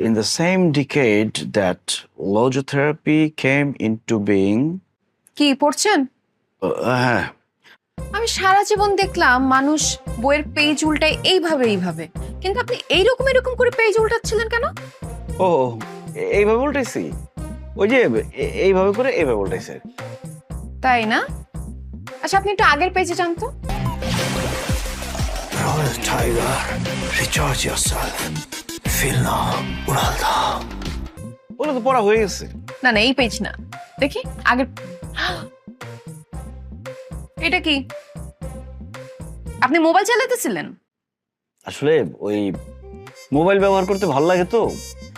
In the same decade that logotherapy came into being. কি পড়ছেন? হ্যাঁ, আমি সারা জীবন দেখলাম মানুষ বইয়ের পেজ উল্টায় এইভাবে, কিন্তু আপনি এরকম করে পেজ উল্টাচ্ছিলেন কেন? ও এইভাবে উল্টাইছি, ওই যে এইভাবে করে এইভাবে উল্টাইছে। তাই না? আচ্ছা, আপনি একটু আগের পেজে যান তো। Royal Tiger, recharge yourself. Feel now, উড়ালদা। ওগুলো তো পড়া হয়ে গেছে। না, এই পেজ না, দেখি আগের। এটা কি? আপনি মোবাইল চালাতেছিলেন? আসলে ওই মোবাইল ব্যবহার করতে ভালো লাগে তো,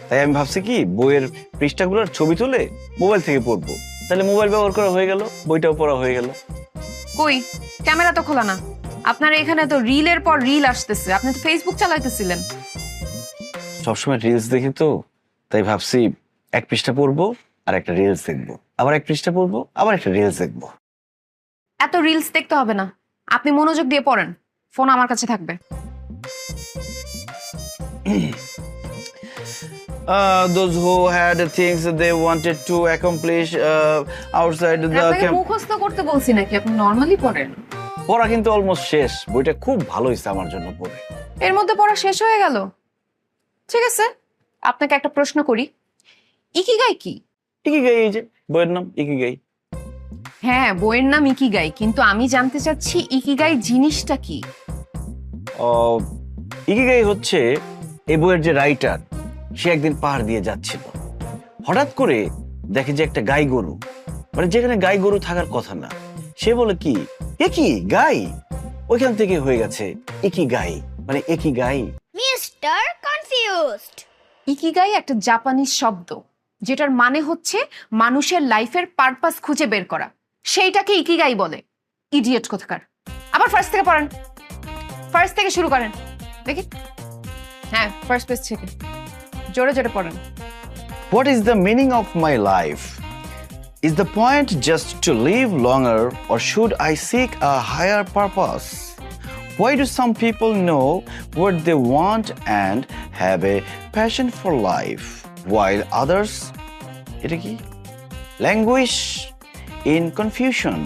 তাই আমি ভাবছি কি বইয়ের পৃষ্ঠাগুলোর ছবি তুলে মোবাইল থেকে পড়বো, তাহলে মোবাইল ব্যবহার করা হয়ে গেল, বইটাও পড়া হয়ে গেল। কই, ক্যামেরা তো খোলা না। আপনার এখানে তো রিলের পর রিল আসতেছে, আপনি তো ফেসবুক চালাইতেছিলেন। সবসময় রিলস দেখি তো, তাই ভাবছি এক পৃষ্ঠা পড়বো আর একটা রিলস দেখবো, আবার এক পৃষ্ঠা পড়বো আবার একটা রিলস দেখবো। এত রিলস দেখতে হবে না, আপনি মনোযোগ দিয়ে পড়েন, ফোন আমার কাছে থাকবে। Those who had things they wanted to accomplish outside the camp. মুখস্থ করতে বলছি নাকি, আপনি নরমালি পড়েন। পড়া কিন্তু অলমোস্ট শেষ, বইটা খুব ভালো হয়েছে আমার জন্য পড়ে। এর মধ্যে পড়া শেষ হয়ে গেল? ঠিক আছে, আপনাকে একটা প্রশ্ন করি, ইকিগাই কি? ইকিগাই, এই যে বইয়ের নাম ইকিগাই। হ্যাঁ, বইয়ের নাম ইকিগাই, কিন্তু আমি জানতে চাচ্ছি ইকিগাই জিনিসটা কি? ইকিগাই হচ্ছে এই বইয়ের যে রাইটার, সে একদিন পাহাড় দিয়ে যাচ্ছিল, হঠাৎ করে দেখে যে একটা গাই গরু, মানে যেখানে গাই গরু থাকার কথা না, সে বলে কি একই গাই, ওইখান থেকে হয়ে গেছে ইকিগাই, মানে একই গাই। Mister confused. ইকিগাই একটা জাপানিজ শব্দ, যেটার মানে হচ্ছে মানুষের লাইফের পারপাস খুঁজে বের করা, সেইটাকে ইকিগাই বলে। ইডিয়েট কোথাকার। আবার ফার্স্ট থেকে পড়েন, ফার্স্ট থেকে শুরু করেন দেখি। হ্যাঁ, ফার্স্ট পেজ থেকে জোরে জোরে পড়েন। What is the meaning of my life? Is the point just to live longer, or should I seek a higher purpose? Why do some people know what they want and have a passion for life, while others languish in confusion?